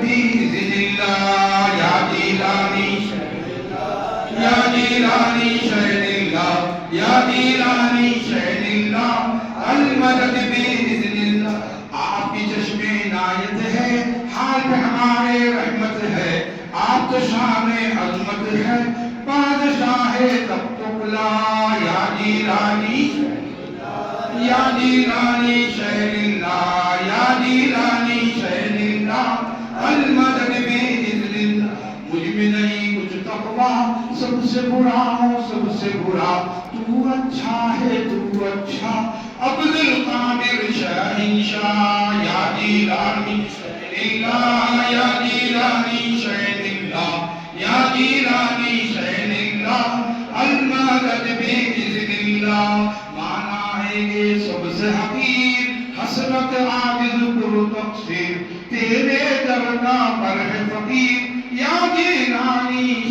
بإذن الله يا جيلاني يا جيلاني شهد الله يا جیلانی شہد اللہ المدد بإذن اللہ. آپ کی چشم عنایت ہے، حال پہ ہمارے رحمت ہے، آپ تو شان عظمت ہے، بادشاہ تب تقلا یا جیلانی یا جیلانی شہد اللہ یا جیلانی شہد اللہ المدد بإذن اللہ. مجھ میں نہیں کچھ تقویٰ، سب سے برا ہوں سب سے برا، تو اچھا ہے تو اچھا. عبد القادر شہنشاہ یا جیلانی شہد اللہ یا جیلانی شہد اللہ یا جیلانی شہد اللہ المدد بإذن اللہ. مانا ہے یہ سب سے حقیر، حسرت عاجز پر تقصیر، تیرے در کا پر ہے فقیر یا جیلانی